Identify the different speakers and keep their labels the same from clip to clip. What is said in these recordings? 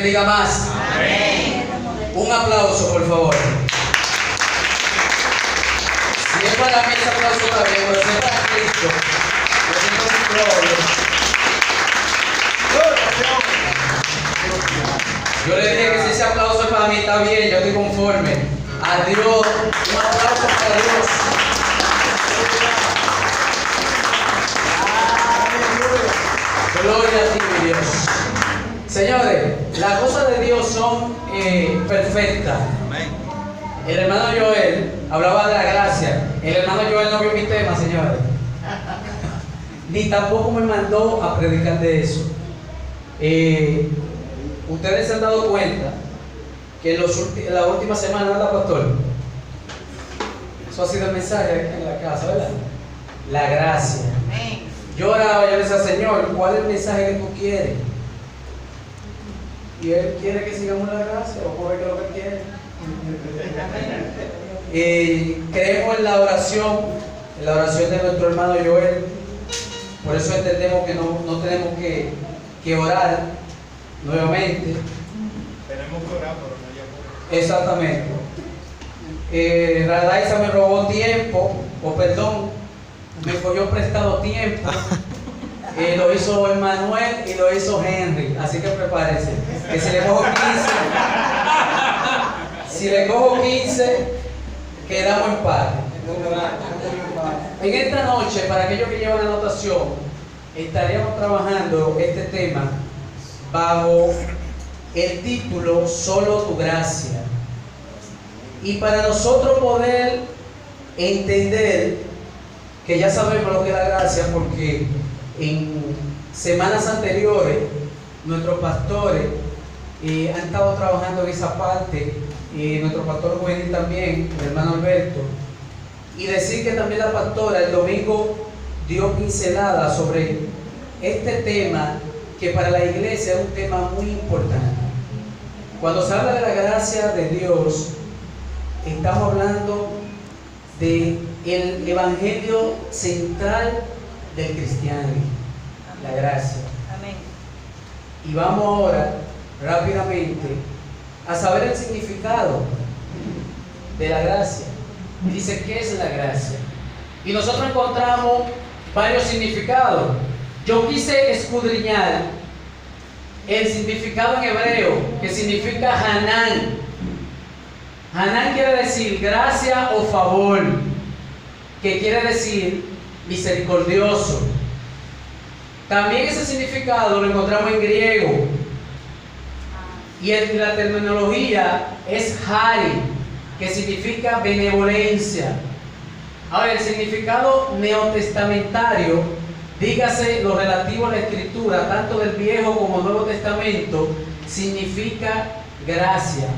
Speaker 1: bendiga más.
Speaker 2: Amén.
Speaker 1: Un aplauso, por favor. Si es para mí ese aplauso también, pero si es para Cristo, yo tengo su gloria. Yo le dije que si ese aplauso es para mí, está bien, yo estoy conforme. A Dios, un aplauso para Dios. Gloria a ti, mi Dios. Señores, las cosas de Dios son perfectas. El hermano Joel hablaba de la gracia. El hermano Joel no vio mi tema, señores. Ni tampoco me mandó a predicar de eso. Ustedes se han dado cuenta que en la última semana, ¿verdad, pastor? Eso ha sido el mensaje en la casa, ¿verdad? La gracia. Yo oraba, yo le decía, Señor, ¿cuál es el mensaje que tú quieres? Y Él quiere que sigamos la gracia, o por qué es lo que quiere. Creemos en la oración de nuestro hermano Joel. Por eso entendemos que no tenemos que orar nuevamente.
Speaker 3: Tenemos que orar, pero no ya.
Speaker 1: Exactamente. Radaisa me robó tiempo, o perdón, me cogió prestado tiempo. Lo hizo Emmanuel y lo hizo Henry. Así que prepárense. Que si le cojo 15, quedamos en paz. En esta noche, para aquellos que llevan anotación, estaríamos trabajando este tema bajo el título Solo tu gracia. Y para nosotros poder entender que ya sabemos lo que es la gracia, porque en semanas anteriores nuestros pastores han estado trabajando en esa parte, y nuestro pastor juvenil también, el hermano Alberto, y decir que también la pastora el domingo dio pincelada sobre este tema, que para la iglesia es un tema muy importante. Cuando se habla de la gracia de Dios, estamos hablando del evangelio central del cristianismo, la gracia.
Speaker 2: Amén.
Speaker 1: Y vamos ahora rápidamente a saber el significado de la gracia. Y dice, ¿qué es la gracia? Y nosotros encontramos varios significados. Yo quise escudriñar el significado en hebreo, que significa Hanán. Hanán quiere decir gracia o favor, que quiere decir misericordioso. También ese significado lo encontramos en griego, y en la terminología es hari, que significa benevolencia. Ahora, el significado neotestamentario, dígase lo relativo a la escritura, tanto del Viejo como Nuevo Testamento, significa gracia,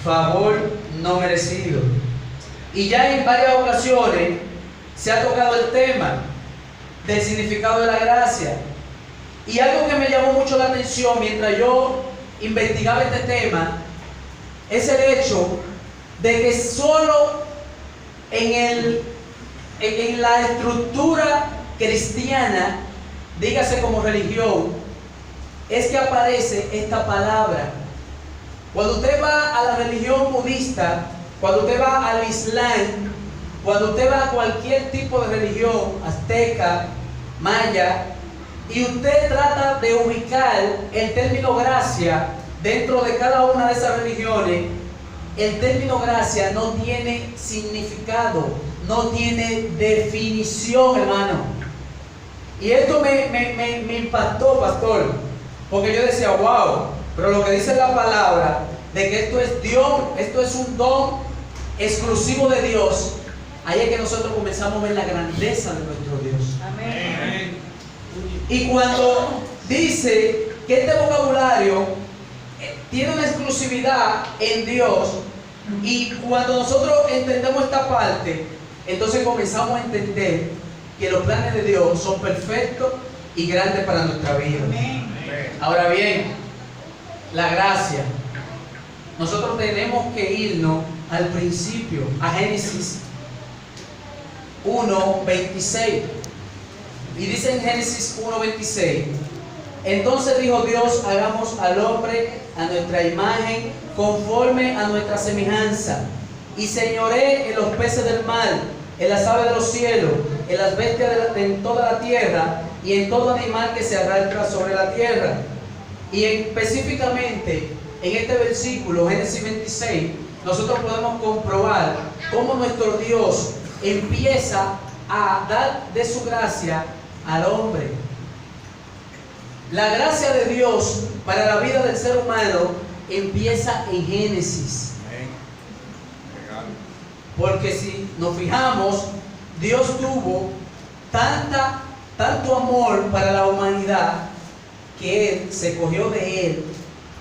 Speaker 1: favor no merecido. Y ya en varias ocasiones se ha tocado el tema del significado de la gracia. Y algo que me llamó mucho la atención mientras yo investigaba este tema es el hecho de que solo en la estructura cristiana, dígase como religión, es que aparece esta palabra. Cuando usted va a la religión budista, cuando usted va al Islam, cuando usted va a cualquier tipo de religión, azteca, maya, y usted trata de ubicar el término gracia dentro de cada una de esas religiones, el término gracia no tiene significado, no tiene definición, hermano. Y esto me impactó, pastor, porque yo decía, wow, pero lo que dice la palabra de que esto es Dios, esto es un don exclusivo de Dios, ahí es que nosotros comenzamos a ver la grandeza de nuestro Dios.
Speaker 2: Amén.
Speaker 1: Y cuando dice que este vocabulario tiene una exclusividad en Dios, y cuando nosotros entendemos esta parte, entonces comenzamos a entender que los planes de Dios son perfectos y grandes para nuestra vida.
Speaker 2: Amén.
Speaker 1: Ahora bien, la gracia. Nosotros tenemos que irnos al principio, a Génesis 1:26. Y dice en Génesis 1:26, entonces dijo Dios, hagamos al hombre a nuestra imagen, conforme a nuestra semejanza. Y señoré en los peces del mar, en las aves de los cielos, en las bestias en toda la tierra, y en todo animal que se arrastra sobre la tierra. Y específicamente en este versículo, Génesis 26, nosotros podemos comprobar cómo nuestro Dios empieza a dar de su gracia al hombre. La gracia de Dios para la vida del ser humano empieza en Génesis. Porque si nos fijamos, Dios tuvo tanto amor para la humanidad que Él se cogió de Él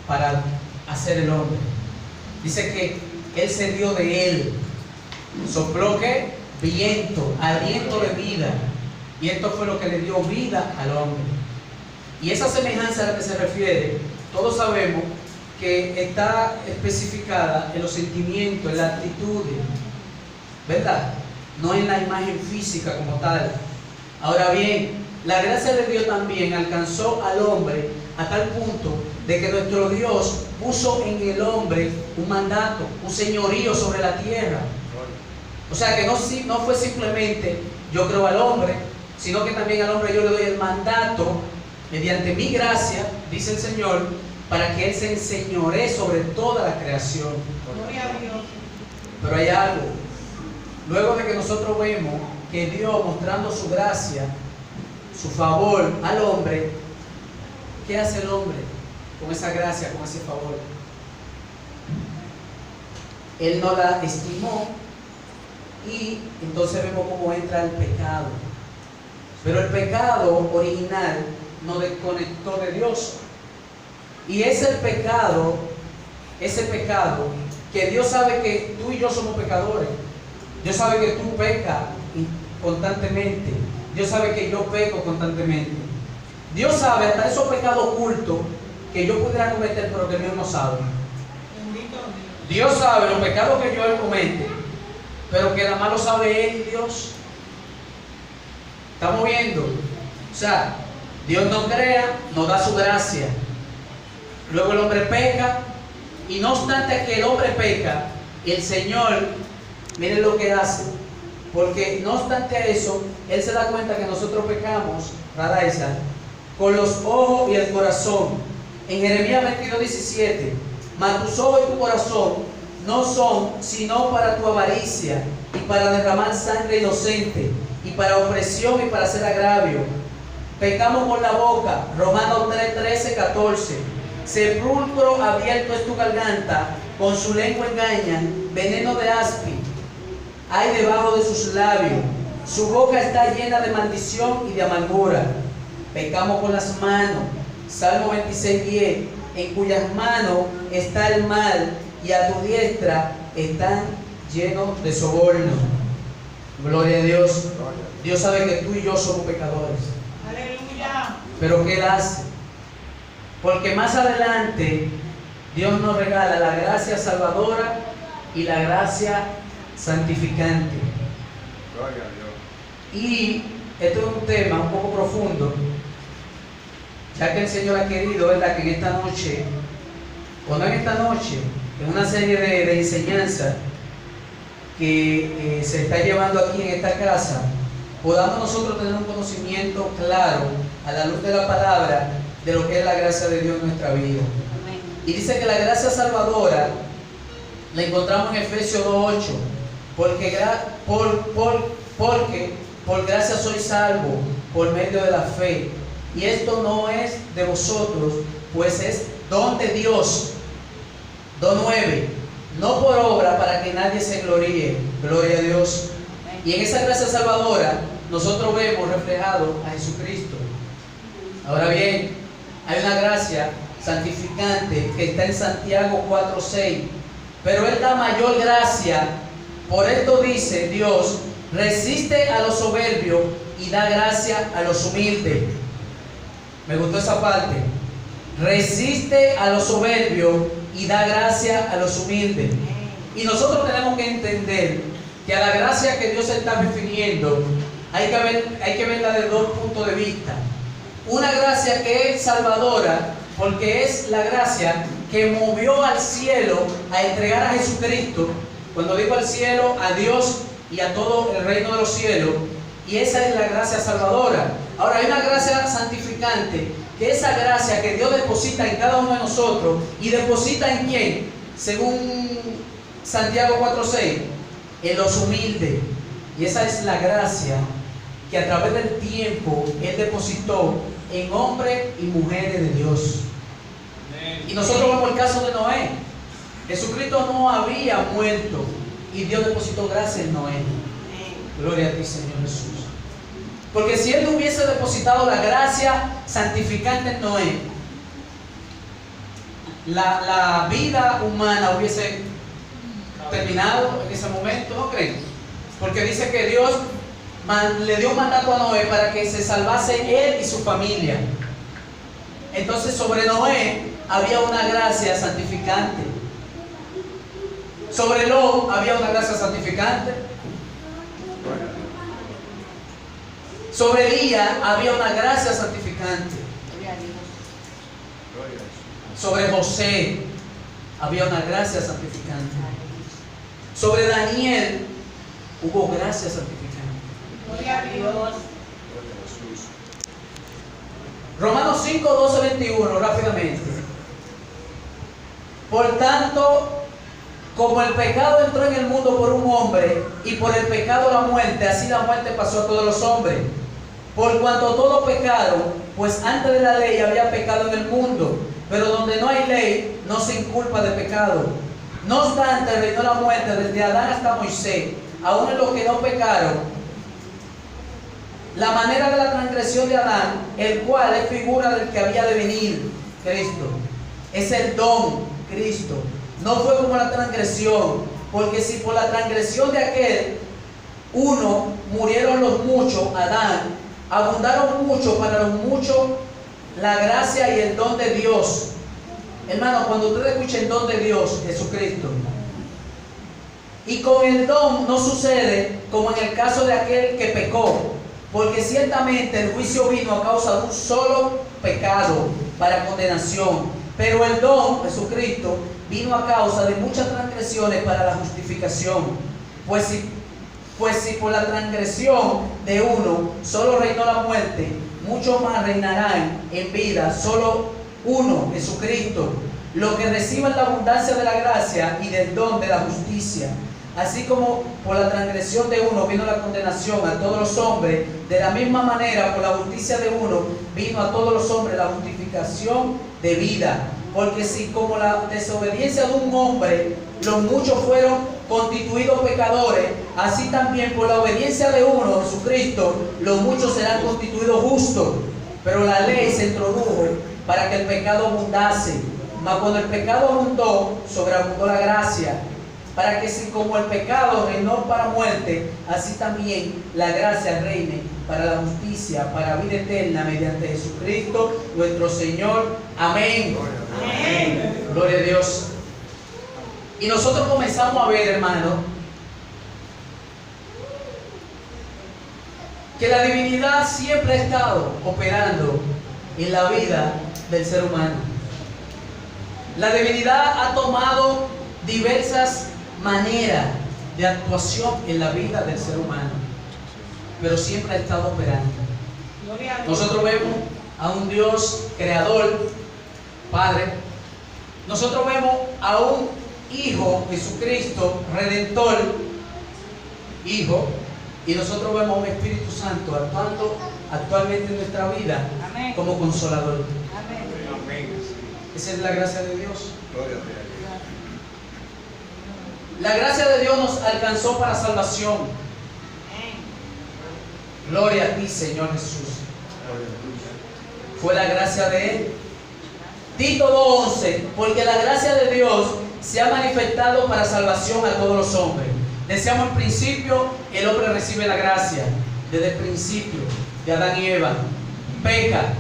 Speaker 1: para hacer el hombre. Dice que Él se dio de Él. Sopló ¿qué? Viento, aliento de vida. Y esto fue lo que le dio vida al hombre. Y esa semejanza a la que se refiere, todos sabemos que está especificada en los sentimientos, en las actitudes, ¿verdad? No en la imagen física como tal. Ahora bien, la gracia de Dios también alcanzó al hombre a tal punto de que nuestro Dios puso en el hombre un mandato, un señorío sobre la tierra. O sea que no fue simplemente yo creo al hombre, sino que también al hombre yo le doy el mandato mediante mi gracia, dice el Señor, para que Él se enseñoree sobre toda la creación.
Speaker 2: Gloria a Dios.
Speaker 1: Pero hay algo. Luego de que nosotros vemos que Dios, mostrando su gracia, su favor al hombre, ¿qué hace el hombre con esa gracia, con ese favor? Él no la estimó y entonces vemos cómo entra el pecado. Pero el pecado original nos desconectó de Dios. Y es el pecado, ese pecado, que Dios sabe que tú y yo somos pecadores. Dios sabe que tú pecas constantemente. Dios sabe que yo peco constantemente. Dios sabe hasta esos pecados ocultos que yo pudiera cometer, pero que Dios no sabe. Dios sabe los pecados que yo comete, pero que nada más lo sabe Él y Dios. ¿Estamos viendo? O sea, Dios nos crea, nos da su gracia. Luego el hombre peca, y no obstante que el hombre peca, el Señor, miren lo que hace. Porque no obstante eso, Él se da cuenta que nosotros pecamos, Radaisa, con los ojos y el corazón. En Jeremías 22:17, mas tus ojos y tu corazón no son sino para tu avaricia y para derramar sangre inocente y para opresión y para hacer agravio. Pecamos con la boca, Romanos 3:13-14. Sepulcro abierto es tu garganta, con su lengua engañan, veneno de áspid hay debajo de sus labios, su boca está llena de maldición y de amargura. Pecamos con las manos, Salmo 26:10, en cuyas manos está el mal y a tu diestra están llenos de soborno. Gloria a Dios. Dios sabe que tú y yo somos pecadores.
Speaker 2: Aleluya.
Speaker 1: Pero ¿qué Él hace? Porque más adelante Dios nos regala la gracia salvadora y la gracia santificante.
Speaker 3: Gloria a Dios.
Speaker 1: Y esto es un tema un poco profundo, ya que el Señor ha querido, ¿verdad?, que en esta noche, o no en esta noche, en una serie de enseñanzas que se está llevando aquí en esta casa, podamos nosotros tener un conocimiento claro, a la luz de la palabra, de lo que es la gracia de Dios en nuestra vida.
Speaker 2: Amén.
Speaker 1: Y dice que la gracia salvadora la encontramos en Efesios 2:8, porque por gracia sois salvos por medio de la fe, y esto no es de vosotros, pues es don de Dios. 2:9, no por obra para que nadie se gloríe. Gloria a Dios. Y en esa gracia salvadora nosotros vemos reflejado a Jesucristo. Ahora bien, hay una gracia santificante que está en Santiago 4:6, pero Él da mayor gracia. Por esto dice Dios, resiste a los soberbios y da gracia a los humildes. Me gustó esa parte. Resiste a los soberbios y da gracia a los humildes. Y nosotros tenemos que entender que a la gracia que Dios está refiriendo hay que verla de dos puntos de vista. Una gracia que es salvadora, porque es la gracia que movió al cielo a entregar a Jesucristo. Cuando digo al cielo, a Dios y a todo el reino de los cielos. Y esa es la gracia salvadora. Ahora hay una gracia santificante, que esa gracia que Dios deposita en cada uno de nosotros. ¿Y deposita en quién? Según Santiago 4:6, en los humildes. Y esa es la gracia que a través del tiempo Él depositó en hombres y mujeres de Dios. Y nosotros vemos el caso de Noé. Jesucristo no había muerto y Dios depositó gracia en Noé. Gloria a ti, Señor Jesús. Porque si Él no hubiese depositado la gracia santificante en Noé, la vida humana hubiese terminado en ese momento, ¿no creen? Porque dice que Dios le dio un mandato a Noé para que se salvase él y su familia. Entonces sobre Noé había una gracia santificante. Sobre Lot había una gracia santificante. Sobre Elías había una gracia santificante. Sobre José había una gracia santificante. Sobre Daniel hubo gracia santificante.
Speaker 2: Gloria a Dios.
Speaker 1: Romanos 5, 12, 21, rápidamente. Por tanto, como el pecado entró en el mundo por un hombre, y por el pecado la muerte, así la muerte pasó a todos los hombres. Por cuanto todos pecaron, pues antes de la ley había pecado en el mundo, pero donde no hay ley, no se inculpa de pecado. No obstante, reinó la muerte desde Adán hasta Moisés, aún en los que no pecaron. La manera de la transgresión de Adán, el cual es figura del que había de venir, Cristo. Es el don, Cristo. No fue como la transgresión, porque si por la transgresión de aquel uno murieron los muchos, Adán, abundaron mucho para los muchos la gracia y el don de Dios. Hermano, cuando ustedes escuchen don de Dios, Jesucristo, y con el don no sucede como en el caso de aquel que pecó, porque ciertamente el juicio vino a causa de un solo pecado para condenación, pero el don, Jesucristo, vino a causa de muchas transgresiones para la justificación. Pues si por la transgresión de uno solo reinó la muerte, mucho más reinarán en vida solo uno, Jesucristo, lo que reciban la abundancia de la gracia y del don de la justicia. Así como por la transgresión de uno vino la condenación a todos los hombres, de la misma manera por la justicia de uno vino a todos los hombres la justificación de vida. Porque si como la desobediencia de un hombre los muchos fueron constituidos pecadores, así también por la obediencia de uno, Jesucristo, los muchos serán constituidos justos. Pero la ley se introdujo para que el pecado abundase, mas cuando el pecado abundó, sobreabundó la gracia, para que si como el pecado reinó para muerte, así también la gracia reine para la justicia, para vida eterna, mediante Jesucristo nuestro Señor. Amén.
Speaker 2: Amén.
Speaker 1: Gloria a Dios. Y nosotros comenzamos a ver, hermano, que la divinidad siempre ha estado operando en la vida del ser humano. La divinidad ha tomado diversas maneras de actuación en la vida del ser humano, pero siempre ha estado operando.
Speaker 2: Gloria a Dios.
Speaker 1: Nosotros vemos a un Dios creador, Padre. Nosotros vemos a un Hijo, Jesucristo, Redentor, Hijo. Y nosotros vemos a un Espíritu Santo actuando actualmente en nuestra vida.
Speaker 2: Amén.
Speaker 1: Como consolador.
Speaker 2: Amén.
Speaker 1: Esa es la gracia de Dios.
Speaker 3: Gloria a Dios.
Speaker 1: La gracia de Dios nos alcanzó para salvación. Gloria a ti, Señor Jesús. Fue la gracia de Él. Tito 2:11, porque la gracia de Dios se ha manifestado para salvación a todos los hombres. Decíamos al principio, el hombre recibe la gracia. Desde el principio de Adán y Eva, peca.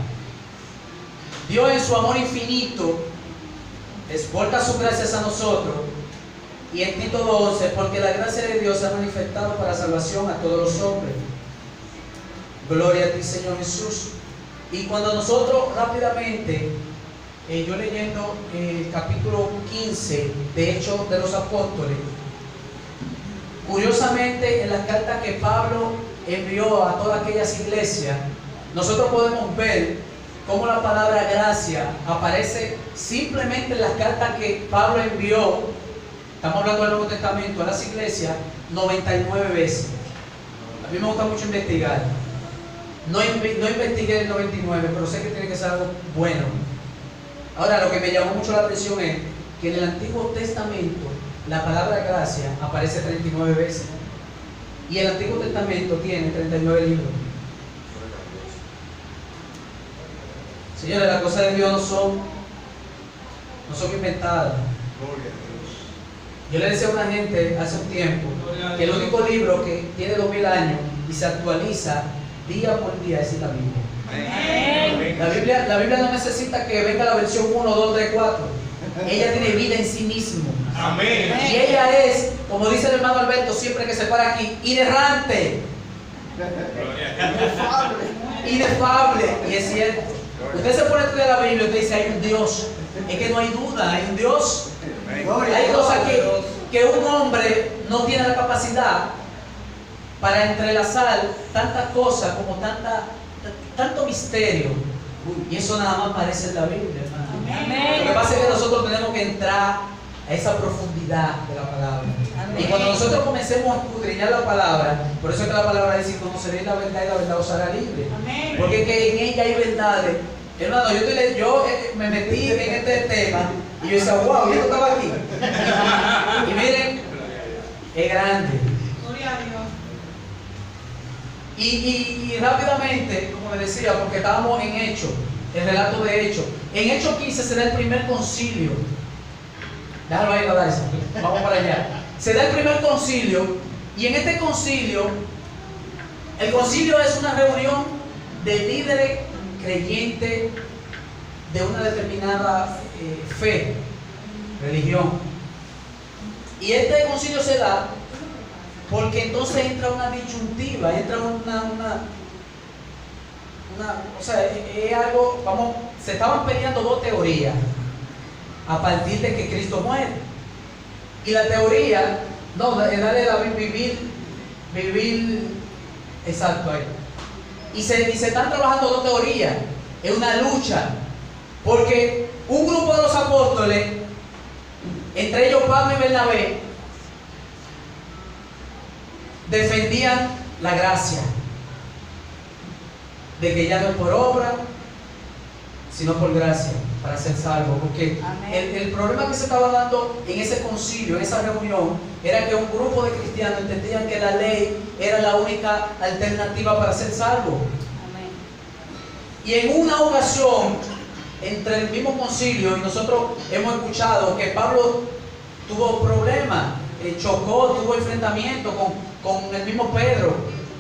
Speaker 1: Dios en su amor infinito exporta sus gracias a nosotros. Y en Tito 2:11, porque la gracia de Dios se ha manifestado para salvación a todos los hombres. Gloria a ti, Señor Jesús. Y cuando nosotros rápidamente yo leyendo el capítulo 15 de Hechos de los Apóstoles, curiosamente en las cartas que Pablo envió a todas aquellas iglesias, nosotros podemos ver cómo la palabra gracia aparece simplemente en las cartas que Pablo envió, estamos hablando del Nuevo Testamento, a las iglesias, 99 veces. A mí me gusta mucho investigar. No investigué el 99, pero sé que tiene que ser algo bueno. Ahora, lo que me llamó mucho la atención es que en el Antiguo Testamento la palabra gracia aparece 39 veces. Y el Antiguo Testamento tiene 39 libros. Señores, las cosas de Dios no son inventadas. Yo le decía a una gente hace un tiempo que el único libro que tiene 2000 años y se actualiza día por día es la Biblia. La Biblia no necesita que venga la versión 1, 2, 3, 4. Ella tiene vida en sí mismo.
Speaker 3: Amén.
Speaker 1: Y ella es, como dice el hermano Alberto siempre que se para aquí, inerrante. Inefable. Y es cierto. Usted se pone a estudiar la Biblia y usted dice, hay un Dios. Es que no hay duda, hay un Dios. Hay cosas que un hombre no tiene la capacidad para entrelazar tantas cosas, como tanto misterio. Y eso nada más aparece en la Biblia, hermano.
Speaker 2: Amén.
Speaker 1: Lo que pasa es que nosotros tenemos que entrar a esa profundidad de la palabra.
Speaker 2: Amén.
Speaker 1: Y cuando nosotros comencemos a escudriñar la palabra, por eso es que la palabra dice, conoceréis la verdad y la verdad os hará libre.
Speaker 2: Amén.
Speaker 1: Porque es que en ella hay verdades. Hermano, yo me metí en este tema y yo decía, wow, yo estaba aquí. Y miren, es grande.
Speaker 2: Gloria a Dios.
Speaker 1: Y rápidamente, como les decía, porque estábamos en Hechos, el relato de Hechos. En Hechos 15 se da el primer concilio. Déjalo ahí, Daisa. Vamos para allá. Se da el primer concilio, y en este concilio, el concilio es una reunión de líderes creyentes de una determinada fe, religión. Y este concilio se da porque entonces entra una disyuntiva, entra o sea, es algo, se estaban peleando dos teorías a partir de que Cristo muere. Y la teoría, no, es darle a vivir, exacto ahí. Y se están trabajando dos teorías, es una lucha, porque un grupo de los apóstoles, entre ellos Pablo y Bernabé, defendían la gracia, de que ya no es por obra, sino por gracia, para ser salvo. Porque el problema que se estaba dando en ese concilio, en esa reunión, era que un grupo de cristianos entendían que la ley era la única alternativa para ser salvo.
Speaker 2: Amén.
Speaker 1: Y en una ocasión, entre el mismo concilio, y nosotros hemos escuchado que Pablo tuvo problemas, chocó, tuvo enfrentamiento con el mismo Pedro,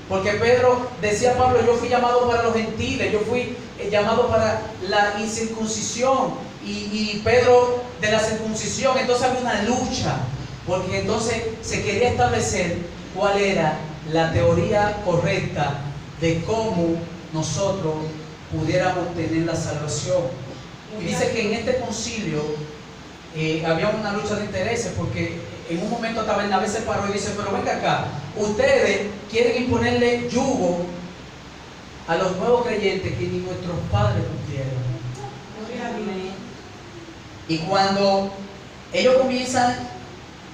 Speaker 1: porque Pedro decía a Pablo, yo fui llamado para los gentiles, yo fui llamado para la incircuncisión, y Pedro de la circuncisión. Entonces había una lucha, porque entonces se quería establecer cuál era la teoría correcta de cómo nosotros pudiéramos tener la salvación. Y dice que en este concilio había una lucha de intereses, porque en un momento hasta Bernabé se paró y dice, pero venga acá, ustedes quieren imponerle yugo a los nuevos creyentes que ni nuestros padres cumplieron.
Speaker 2: Gloria a Dios.
Speaker 1: Y cuando ellos comienzan,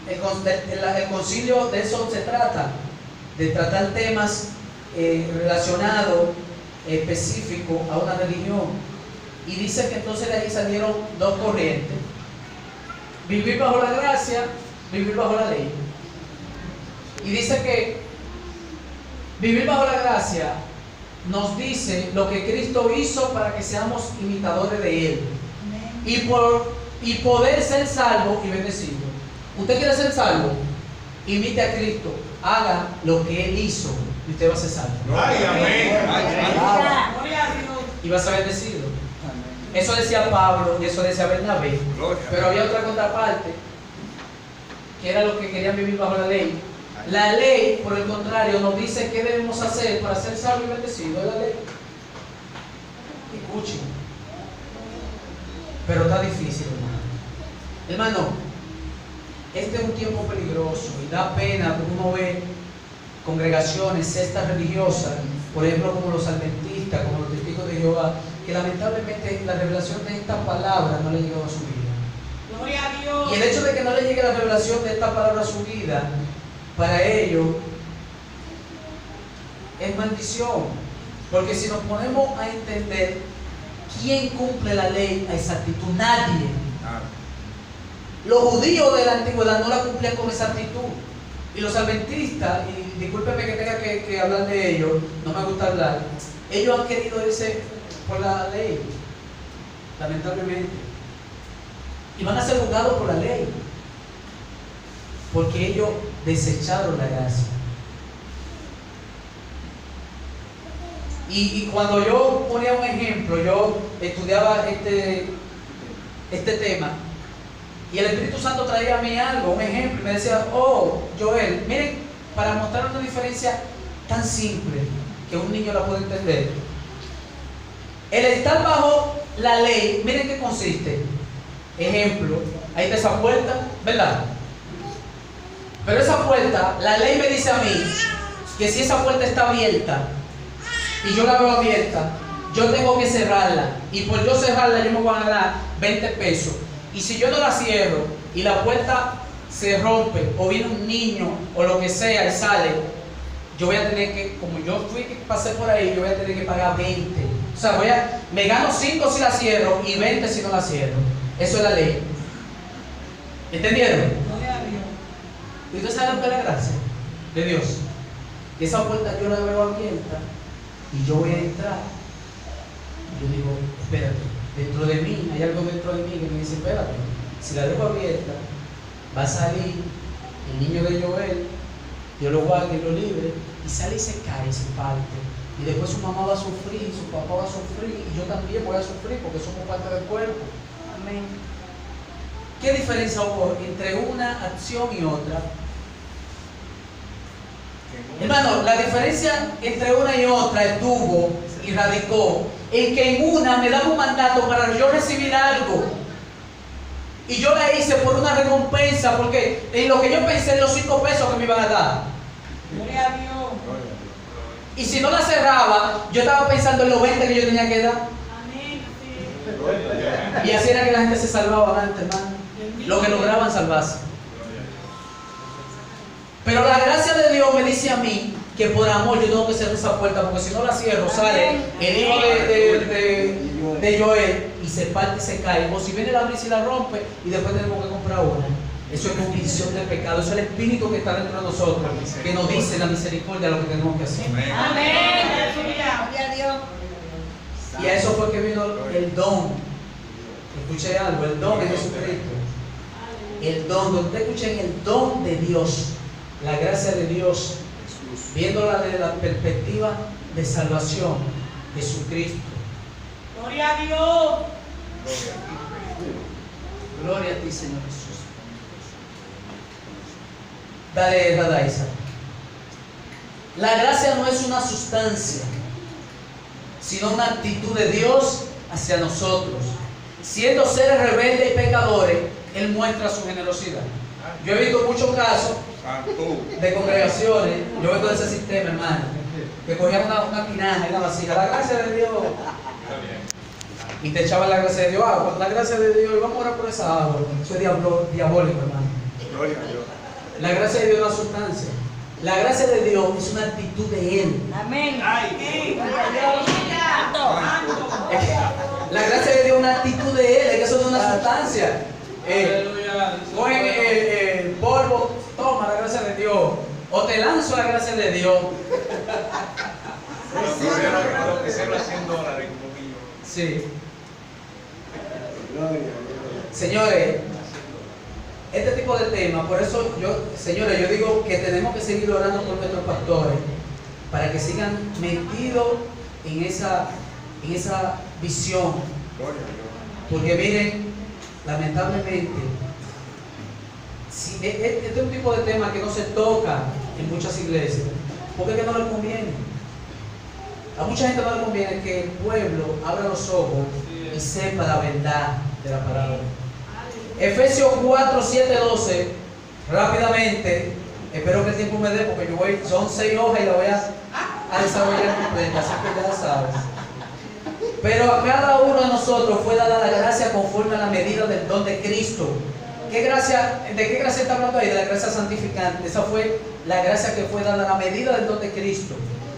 Speaker 1: el concilio de eso se trata, de tratar temas relacionados, específicos a una religión. Y dice que entonces de ahí salieron dos corrientes: vivir bajo la gracia, vivir bajo la ley. Y dice que vivir bajo la gracia nos dice lo que Cristo hizo para que seamos imitadores de Él. Y poder ser salvo y bendecido. ¿Usted quiere ser salvo? Imite a Cristo, haga lo que Él hizo y usted va a ser salvo.
Speaker 3: Ay, amén.
Speaker 2: Gloria a Dios.
Speaker 1: Y va a ser bendecido. Eso decía Pablo y eso decía Bernabé. Pero había otra contraparte, que era lo que querían vivir bajo la ley. La ley, por el contrario, nos dice qué debemos hacer para ser salvos y bendecidos. Es la ley. Escuchen. Pero está difícil, hermano. Hermano, este es un tiempo peligroso y da pena cuando uno ve congregaciones, sectas religiosas, por ejemplo como los adventistas, como los testigos de Jehová, que lamentablemente la revelación de esta palabra no le llegó a su vida.
Speaker 2: Gloria a Dios.
Speaker 1: Y el hecho de que no le llegue la revelación de esta palabra a su vida, para ellos es maldición. Porque si nos ponemos a entender quién cumple la ley a exactitud, nadie. Los judíos de la antigüedad no la cumplían con exactitud. Y los adventistas, y discúlpeme que tenga que hablar de ellos, no me gusta hablar, ellos han querido irse por la ley, lamentablemente. Y van a ser juzgados por la ley, porque ellos desecharon la gracia. Y cuando yo ponía un ejemplo, yo estudiaba este tema, y el Espíritu Santo traía a mí algo, un ejemplo, y me decía, oh, Joel, miren, para mostrar una diferencia tan simple que un niño la puede entender. El estar bajo la ley, miren qué consiste. Ejemplo, ahí está esa puerta, ¿verdad? Pero esa puerta, la ley me dice a mí que si esa puerta está abierta y yo la veo abierta, yo tengo que cerrarla. Y por yo cerrarla, yo me voy a ganar 20 pesos. Y si yo no la cierro y la puerta se rompe, o viene un niño, o lo que sea, y sale, yo voy a tener que, como yo fui que pasé por ahí, yo voy a tener que pagar 20. O sea, me gano 5 si la cierro y 20 si no la cierro. Eso es la ley. ¿Entendieron?
Speaker 2: Gloria a Dios.
Speaker 1: ¿Y ustedes saben lo que es la gracia de Dios? Que esa puerta yo la veo abierta y yo voy a entrar. Y yo digo, espérate, dentro de mí, hay algo dentro de mí que me dice, espérate, si la dejo abierta, va a salir el niño de Joel, Dios lo guarde y lo libre, y sale y se cae y se parte. Y después su mamá va a sufrir, su papá va a sufrir, y yo también voy a sufrir porque somos parte del cuerpo.
Speaker 2: Amén.
Speaker 1: ¿Qué diferencia hubo entre una acción y otra? Hermano, la diferencia entre una y otra estuvo y radicó en que en una me daba un mandato para yo recibir algo. Y yo la hice por una recompensa, porque en lo que yo pensé en los 5 pesos que me iban a dar.
Speaker 2: Gloria a Dios.
Speaker 1: Y si no la cerraba, yo estaba pensando en los 20 que yo tenía que dar.
Speaker 2: Amén. Sí.
Speaker 1: Y así era que la gente se salvaba antes, hermano. Lo que lograban salvarse. Pero la gracia de Dios me dice a mí que por amor yo tengo que cerrar esa puerta, porque si no la cierro, sale el hijo de Joel y se parte y se cae. O si viene la brisa y la rompe y después tenemos que comprar una. Eso es convicción del pecado. Eso es el espíritu que está dentro de nosotros, que nos dice la misericordia de lo que tenemos que hacer.
Speaker 2: Amén. Aleluya.
Speaker 4: Gloria a Dios.
Speaker 1: Y a eso fue que vino el don. Escuché algo, el don de Jesucristo. El don, donde ustedes escuchen el don de Dios, la gracia de Dios, viéndola desde la perspectiva de salvación, Jesucristo.
Speaker 2: Gloria a Dios.
Speaker 1: Gloria a ti, Señor Jesús. Dale, Radaisa. La gracia no es una sustancia, sino una actitud de Dios hacia nosotros. Siendo seres rebeldes y pecadores, Él muestra su generosidad. Yo he visto muchos casos de congregaciones, yo vengo de ese sistema, hermano, que cogían una tinaja y una vasija, la gracia de Dios, y te echaban la gracia de Dios, pues la gracia de Dios, y vamos a orar por esa agua. Eso es diabólico, hermano. La gracia de Dios es una sustancia. La gracia de Dios es una actitud de Él.
Speaker 4: Amén.
Speaker 2: Ay,
Speaker 1: La gracia de Dios es una actitud de Él, es que eso no es una sustancia. Cogen el polvo, toma la gracia de Dios, o te lanzo la gracia de Dios.
Speaker 3: Lo que sea los $100 como niño.
Speaker 1: Sí. Señores, este tipo de temas, por eso señores, yo digo que tenemos que seguir orando por nuestros pastores para que sigan metidos en esa visión. Porque miren, lamentablemente, si este es un tipo de tema que no se toca en muchas iglesias, porque es que no les conviene. A mucha gente no le conviene que el pueblo abra los ojos y sepa la verdad de la palabra. Efesios 4, 7, 12, rápidamente, espero que el tiempo me dé porque son 6 hojas y la voy a desarrollar completa, así que ya sabes. Pero a cada uno de nosotros fue dada la gracia conforme a la medida del don de Cristo. ¿Qué gracia, ¿de qué gracia está hablando ahí? De la gracia santificante. Esa fue la gracia que fue dada a la medida del don de Cristo.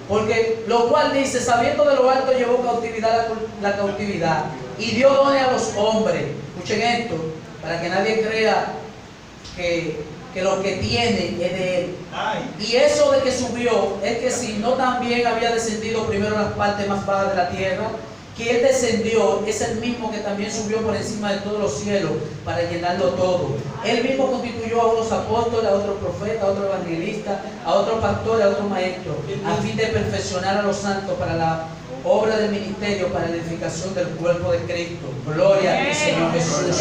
Speaker 1: Porque lo cual dice, sabiendo de lo alto llevó cautividad la cautividad y dio dones a los hombres. Escuchen esto, para que nadie crea que lo que tiene es de él. Y eso de que subió es que si no también había descendido primero a las partes más bajas de la tierra, que él descendió, es el mismo que también subió por encima de todos los cielos para llenarlo todo. Él mismo constituyó a unos apóstoles, a otros profetas, a otros evangelistas, a otros pastores, a otros maestros, a fin de perfeccionar a los santos para la obra del ministerio, para la edificación del cuerpo de Cristo. Gloria a ti, Señor Jesús.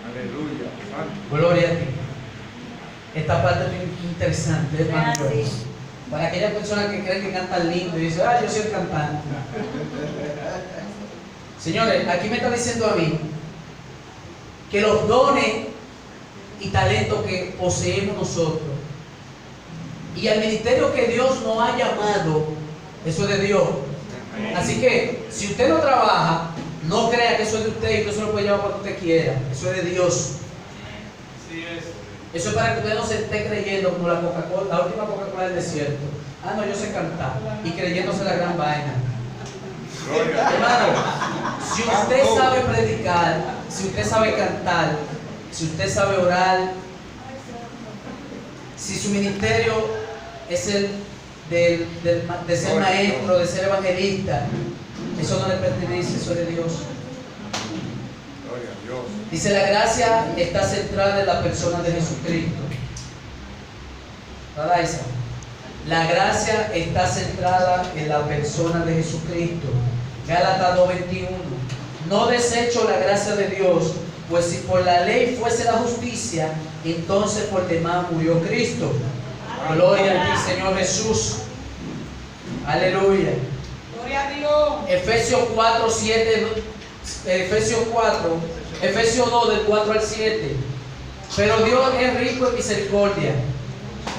Speaker 3: Aleluya.
Speaker 1: Gloria a ti. Esta parte es muy interesante, hermano. Para aquellas personas que creen que cantan lindo y dicen, yo soy el cantante. Señores, aquí me está diciendo a mí que los dones y talentos que poseemos nosotros y al ministerio que Dios nos ha llamado, eso es de Dios. Así que, si usted no trabaja, no crea que eso es de usted y que eso lo puede llevar cuando usted quiera. Eso es de Dios.
Speaker 3: Sí es.
Speaker 1: Eso es para que usted no se esté creyendo como la Coca-Cola, la última Coca-Cola del desierto. No, yo sé cantar. Y creyéndose la gran vaina. Hermano, si usted sabe predicar, si usted sabe cantar, si usted sabe orar, si su ministerio es el de ser maestro, de ser evangelista, eso no le pertenece, eso es de Dios. Dice, la gracia está centrada en la persona de Jesucristo. ¿Verdad esa? La gracia está centrada en la persona de Jesucristo. Gálatas 2:21. No desecho la gracia de Dios, pues si por la ley fuese la justicia, entonces por demás murió Cristo. Gloria a ti, Señor Jesús. Aleluya.
Speaker 2: Gloria a Dios.
Speaker 1: Efesios 4, 7, Efesios 2, del 4 al 7. Pero Dios es rico en misericordia,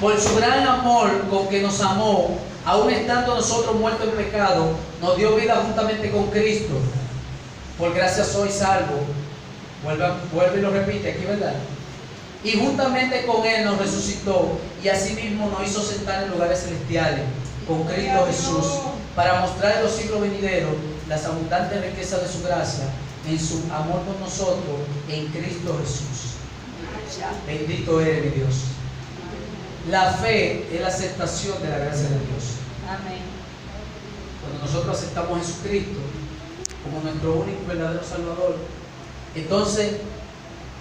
Speaker 1: por su gran amor con que nos amó, aun estando nosotros muertos en pecado, nos dio vida juntamente con Cristo. Por gracia soy salvo. Vuelve y lo repite aquí, ¿verdad? Y juntamente con Él nos resucitó y asimismo nos hizo sentar en lugares celestiales con Cristo Jesús, para mostrar en los siglos venideros las abundantes riquezas de su gracia en su amor por nosotros en Cristo Jesús. Bendito eres, mi Dios. La fe es la aceptación de la gracia de Dios.
Speaker 2: Amén.
Speaker 1: Cuando nosotros aceptamos a Jesucristo como nuestro único y verdadero Salvador, entonces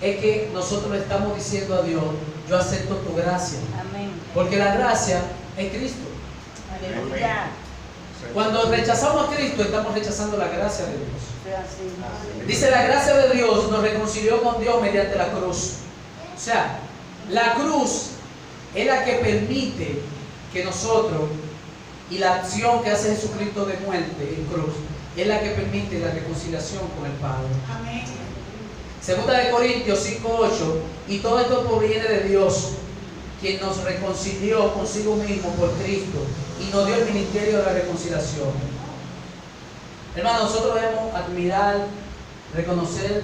Speaker 1: es que nosotros le estamos diciendo a Dios, yo acepto tu gracia.
Speaker 2: Amén.
Speaker 1: Porque la gracia es Cristo.
Speaker 2: Aleluya.
Speaker 1: Cuando rechazamos a Cristo, estamos rechazando la gracia de Dios. Dice, la gracia de Dios nos reconcilió con Dios mediante la cruz. O sea, la cruz es la que permite que nosotros, y la acción que hace Jesucristo de muerte en cruz, es la que permite la reconciliación con el Padre.
Speaker 2: Amén.
Speaker 1: Segunda de Corintios 5:8, y todo esto proviene de Dios, quien nos reconcilió consigo mismo por Cristo y nos dio el ministerio de la reconciliación. Hermanos, nosotros debemos admirar, reconocer,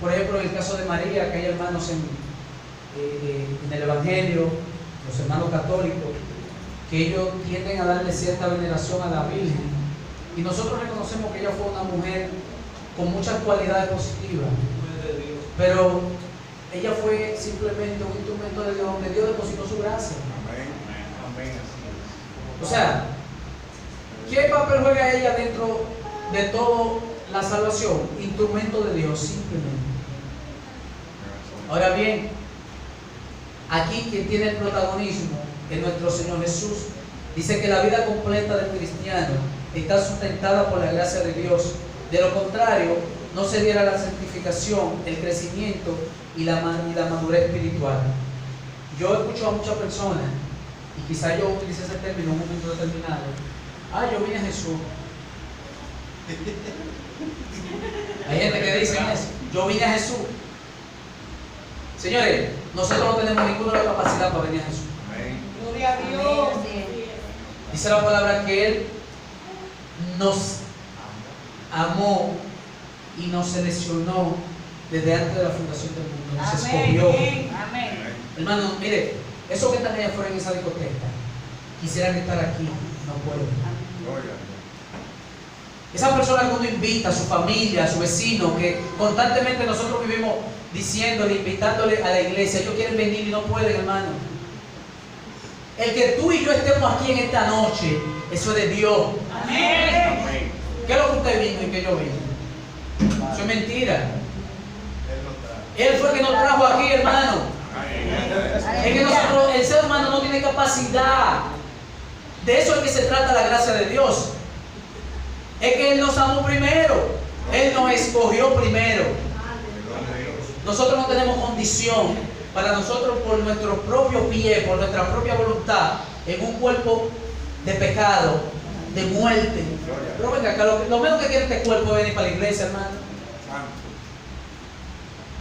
Speaker 1: por ejemplo, en el caso de María, que hay hermanos en el Evangelio, los hermanos católicos, que ellos tienden a darle cierta veneración a la Virgen, y nosotros reconocemos que ella fue una mujer con muchas cualidades positivas, pero ella fue simplemente un instrumento de Dios, donde Dios depositó su gracia. O sea, ¿qué papel juega ella dentro de toda la salvación? Instrumento de Dios, simplemente. Ahora bien, aquí quien tiene el protagonismo es nuestro Señor Jesús. Dice que la vida completa del cristiano está sustentada por la gracia de Dios. De lo contrario, no se diera la santificación, el crecimiento y la madurez espiritual. Yo escucho a muchas personas, y quizás yo utilice ese término en un momento determinado. Yo vine a Jesús. Hay gente que dice eso. Yo vine a Jesús. Señores, nosotros no tenemos ninguna capacidad para venir a Jesús.
Speaker 2: Gloria a Dios.
Speaker 1: Dice la palabra que Él nos amó y nos seleccionó desde antes de la fundación del mundo. Nos escogió.
Speaker 2: Amén.
Speaker 1: Hermano, mire, esos que están allá afuera en esa discoteca quisieran estar aquí, no pueden. Esa persona que uno invita, a su familia, a su vecino, que constantemente nosotros vivimos diciéndole, invitándole a la iglesia, ellos quieren venir y no pueden, hermano. El que tú y yo estemos aquí en esta noche, eso es de Dios.
Speaker 2: Amén.
Speaker 1: ¿Qué es lo que usted vino y que yo vino? Eso es mentira. Él fue el que nos trajo aquí, hermano. Es que nosotros, el ser humano no tiene capacidad. De eso es que se trata la gracia de Dios. Es que Él nos amó primero. Él nos escogió primero. Nosotros no tenemos condición para nosotros por nuestro propio pie, por nuestra propia voluntad, en un cuerpo de pecado, de muerte. Pero venga acá, lo menos que quiere este cuerpo es venir para la iglesia, hermano.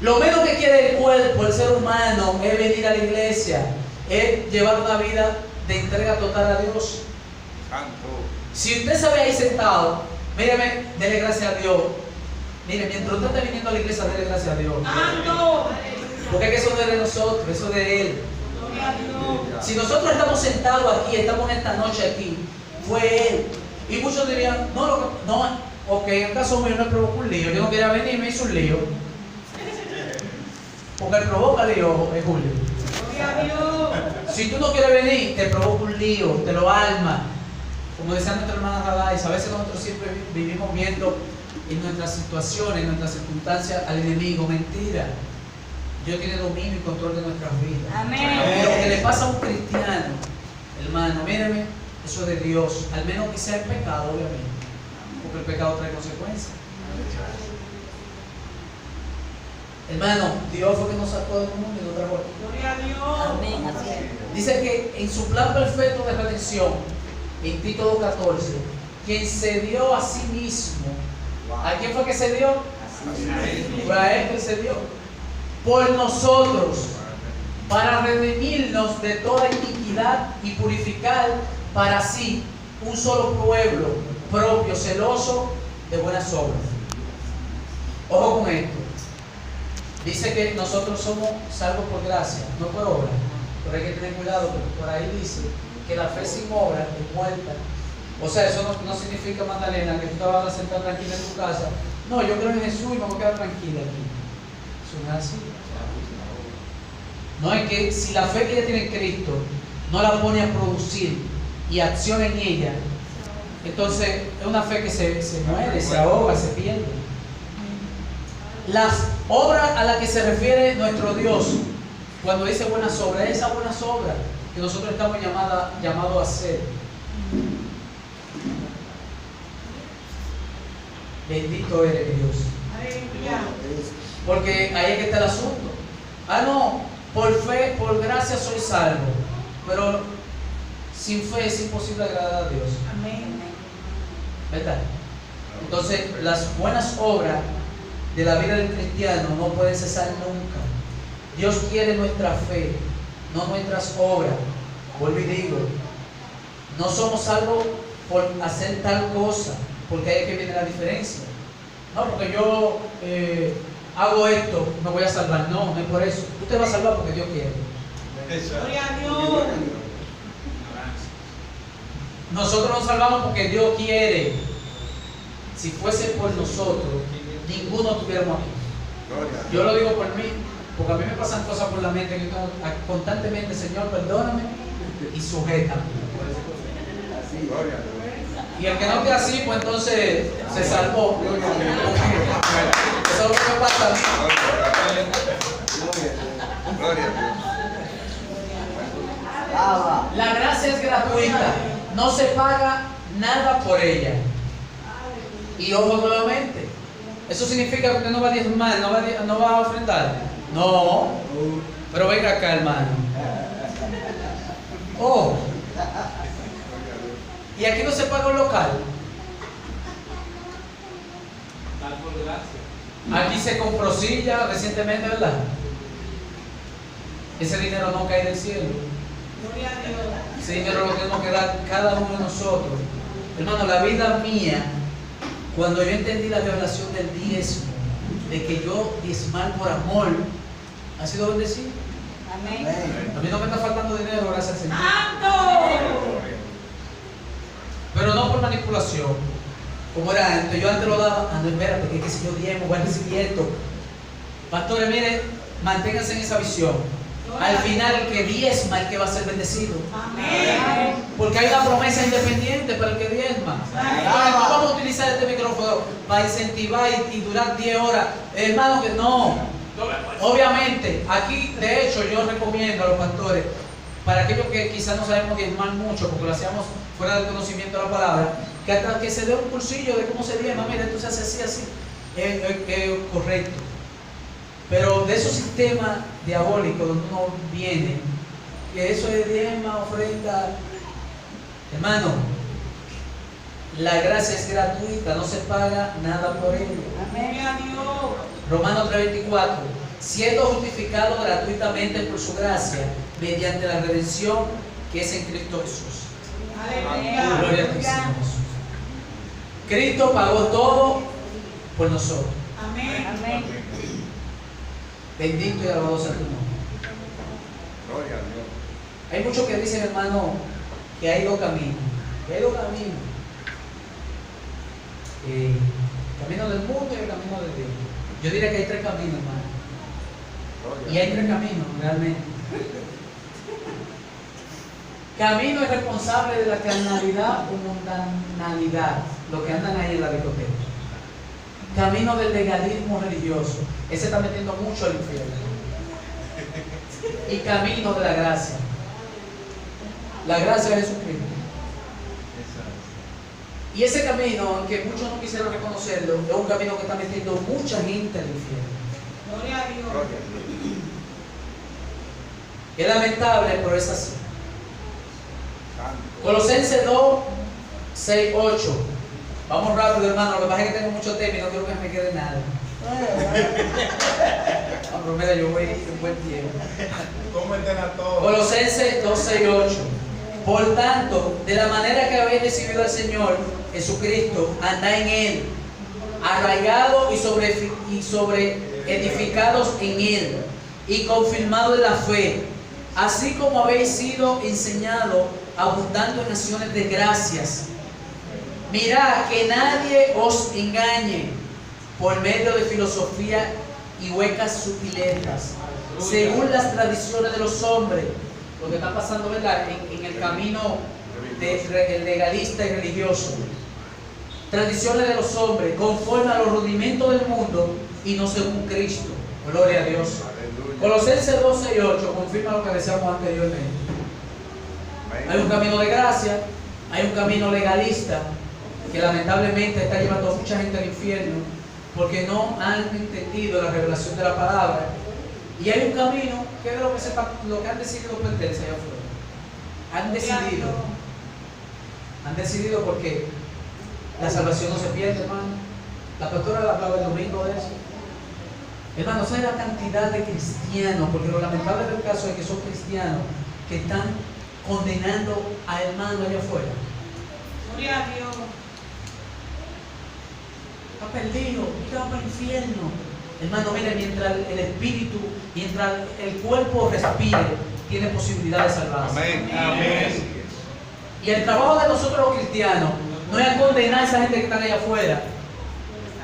Speaker 1: Lo menos que quiere el cuerpo, el ser humano, es venir a la iglesia, es llevar una vida de entrega total a Dios. Si usted se ve ahí sentado, míreme, dele gracias a Dios. Mire, mientras usted está viniendo a la iglesia, dele gracias a Dios. Porque es que eso no es de nosotros, eso es de Él.
Speaker 2: Gloria a Dios.
Speaker 1: Si nosotros estamos sentados aquí, estamos en esta noche aquí, fue Él. Y muchos dirían, no, ok, en caso mío no me provocó un lío. Yo no quería venir y me hizo un lío. Porque el provoca lío es Julio.
Speaker 2: Gloria a Dios.
Speaker 1: Si tú no quieres venir, te provoca un lío, te lo arma. Como decía nuestra hermana Radais, a veces nosotros siempre vivimos viendo en nuestras situaciones, en nuestras circunstancias al enemigo. Mentira. Dios tiene dominio y control de nuestras vidas.
Speaker 2: Amén.
Speaker 1: Lo que le pasa a un cristiano, hermano, míreme, eso es de Dios. Al menos que sea el pecado, obviamente. Porque el pecado trae consecuencias. Hermano, Dios fue que nos sacó del mundo y nos trajo aquí.
Speaker 2: Gloria a Dios.
Speaker 4: Amén, así es.
Speaker 1: Dice que en su plan perfecto de redención, en Tito 2:14, quien se dio a sí mismo, ¿a quién fue que se dio? Fue a Él que se dio. Por nosotros, para redimirnos de toda iniquidad y purificar para sí un solo pueblo propio, celoso de buenas obras. Ojo con esto. Dice que nosotros somos salvos por gracia, no por obra. Pero hay que tener cuidado porque por ahí dice que la fe sin obra es muerta. O sea, eso no significa, Magdalena, que tú te vas a sentar tranquila en tu casa. No, yo creo en Jesús y me voy a quedar tranquila aquí. Eso no es así. No, es que si la fe que ella tiene en Cristo no la pone a producir y acciona en ella, entonces es una fe que se muere, se ahoga, se pierde. Las obras a las que se refiere nuestro Dios cuando dice buenas obras, es esa buenas obras que nosotros estamos llamados a hacer. Bendito eres Dios.
Speaker 2: Aleluya.
Speaker 1: Porque ahí es que está el asunto. No, por fe, por gracia soy salvo. Pero sin fe es imposible agradar a Dios.
Speaker 2: Amén.
Speaker 1: ¿Verdad? Entonces, las buenas obras de la vida del cristiano no pueden cesar nunca. Dios quiere nuestra fe, no nuestras obras. Vuelvo y digo, no somos salvos por hacer tal cosa, porque ahí es que viene la diferencia. No, porque yo hago esto, me voy a salvar. No, no es por eso. Tú te vas a salvar porque Dios quiere.
Speaker 2: Gloria a Dios.
Speaker 1: Nosotros nos salvamos porque Dios quiere. Si fuese por nosotros, ninguno estuviéramos aquí. Yo lo digo por mí, porque a mí me pasan cosas por la mente que yo tengo constantemente, Señor, perdóname y sujétame. Y el que no queda así, pues entonces se salvó. Eso es lo que me pasa a mí. La gracia es gratuita, no se paga nada por ella. Y ojo nuevamente, ¿eso significa que usted no va a diezmar, no va a ofrendar? No, pero venga acá, hermano. Oh, y aquí no se paga un local.
Speaker 3: Dar por gracia.
Speaker 1: Aquí se compró silla recientemente, ¿verdad? Ese dinero no cae del cielo.
Speaker 2: Gloria a Dios.
Speaker 1: Ese dinero lo tenemos que dar cada uno de nosotros. Hermano, la vida mía, cuando yo entendí la revelación del diezmo, de que yo diezmar por amor, ha sido bendecido.
Speaker 2: Amén.
Speaker 1: A mí no me está faltando dinero, gracias al Señor.
Speaker 2: ¡Santo!
Speaker 1: Pero no por manipulación, como era antes. Yo antes lo daba, no, espérate, que si yo diezmo, voy a recibir esto. Pastores, miren, manténganse en esa visión. Al final, el que diezma, el que va a ser bendecido.
Speaker 2: Amén.
Speaker 1: Porque hay una promesa independiente para el que diezma.
Speaker 2: Amén.
Speaker 1: No vamos a utilizar este micrófono para incentivar y durar 10 horas. Hermano, que no. Obviamente, aquí, de hecho, yo recomiendo a los pastores, para aquellos que quizás no sabemos diezmar mucho, porque lo hacíamos fuera del conocimiento de la palabra, que hasta que se dé un cursillo de cómo se diezma. Mira, esto se hace así, así. Es correcto. Pero de esos sistemas diabólicos donde uno viene, que eso es diezma, ofrenda. Hermano, la gracia es gratuita, no se paga nada por ello.
Speaker 2: Gloria a Dios.
Speaker 1: Romanos 3:24, siendo justificado gratuitamente por su gracia, mediante la redención que es en Cristo Jesús.
Speaker 2: Aleluya.
Speaker 1: Gloria a ti, Señor Jesús. Cristo pagó todo por nosotros.
Speaker 2: Amén.
Speaker 4: Amén.
Speaker 1: Bendito y alabado sea tu nombre.
Speaker 3: Gloria a Dios.
Speaker 1: Hay muchos que dicen, hermano, que hay dos caminos. Que hay dos caminos. El camino del mundo y el camino de Dios. Yo diría que hay tres caminos, hermano. Y hay tres caminos, realmente. Camino es responsable de la carnalidad o mundanalidad, lo que andan ahí en la discoteca. Camino del legalismo religioso, ese está metiendo mucho al infierno. Y camino de la gracia. La gracia de Jesucristo. Y ese camino, aunque muchos no quisieron reconocerlo, es un camino que está metiendo mucha gente al infierno.
Speaker 2: Gloria a Dios.
Speaker 3: Gloria a Dios.
Speaker 1: Es lamentable, pero es así.
Speaker 3: Santo.
Speaker 1: Colosenses 2, 6, 8. Vamos rápido, hermano. Lo que pasa es que tengo mucho tema y no quiero que me quede nada. Vamos, mira, yo voy un buen tiempo.
Speaker 3: Cómeten a todos.
Speaker 1: Colosenses 2, 6, 8. Por tanto, de la manera que habéis recibido al Señor Jesucristo, andad en Él, arraigados y sobre edificados en Él, y confirmados en la fe, así como habéis sido enseñados, abundando en acciones de gracias. Mirad que nadie os engañe por medio de filosofía y huecas sutilezas, según las tradiciones de los hombres. Lo que está pasando, ¿verdad?, en el camino del legalista y religioso. Tradiciones de los hombres, conforme a los rudimentos del mundo y no según Cristo. Gloria a Dios.
Speaker 3: Aleluya.
Speaker 1: Colosenses 12 y 8 confirma lo que decíamos anteriormente. Hay un camino de gracia, hay un camino legalista que lamentablemente está llevando a mucha gente al infierno porque no han entendido la revelación de la palabra. Y hay un camino que es lo que han decidido perderse allá afuera. Han decidido porque la salvación no se pierde, hermano. La pastora hablaba el domingo de eso. Hermano, ¿sabes la cantidad de cristianos? Porque lo lamentable del caso es que son cristianos que están condenando a hermanos allá afuera.
Speaker 2: Gloria a Dios.
Speaker 1: Está perdido, y va para el infierno. Hermano, mire, mientras el espíritu, mientras el cuerpo respire, tiene posibilidad de salvarse.
Speaker 3: Amén. Amén.
Speaker 1: Y el trabajo de nosotros los cristianos no es condenar a esa gente que está allá afuera,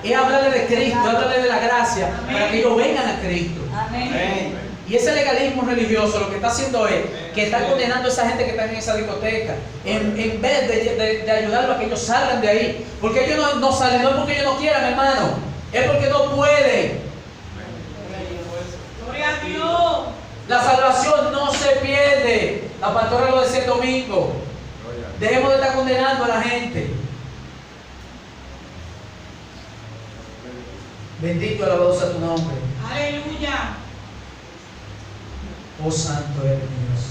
Speaker 1: es hablarle de Cristo, es hablarle de la gracia, para que ellos vengan a Cristo.
Speaker 4: Amén.
Speaker 1: Y ese legalismo religioso lo que está haciendo es que está condenando a esa gente que está en esa discoteca, en vez de ayudarlos a que ellos salgan de ahí. Porque ellos no salen, no es porque ellos no quieran, hermano, es porque no pueden.
Speaker 2: Gloria a Dios.
Speaker 1: La salvación no se pierde. La pastora lo decía el domingo. Dejemos de estar condenando a la gente. Bendito y alabado sea tu nombre.
Speaker 2: Aleluya.
Speaker 1: Oh santo eres Dios.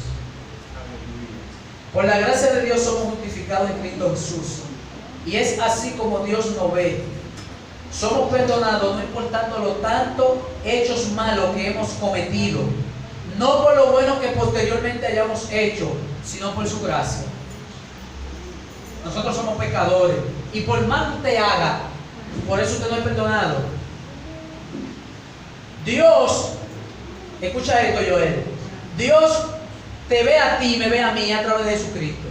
Speaker 1: Por la gracia de Dios somos justificados en Cristo Jesús. Y es así como Dios nos ve. somos perdonados no importando los tantos hechos malos que hemos cometido, no por lo bueno que posteriormente hayamos hecho, sino por su gracia. Nosotros somos pecadores y por más que usted haga, por eso usted no es perdonado. Dios, escucha esto, Joel, Dios te ve a ti, me ve a mí a través de Jesucristo.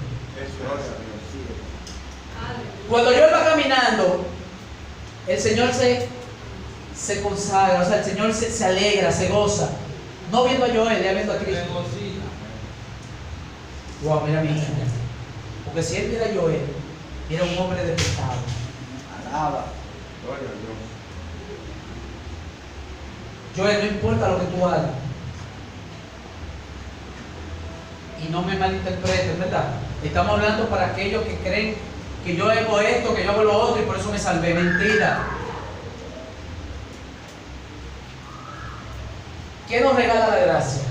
Speaker 1: Cuando yo iba caminando, el Señor se consagra, o sea, el Señor se alegra, se goza. No viendo a Joel, ya viendo a Cristo. Wow, mira mi hija. Porque si él viera a Joel, era un hombre de pecado. Alaba.
Speaker 3: Gloria a Dios.
Speaker 1: Joel, no importa lo que tú hagas. Y no me malinterpreten, ¿verdad? Estamos hablando para aquellos que creen que yo hago esto, que yo hago lo otro y por eso me salvé. Mentira. ¿Qué nos regala la gracia?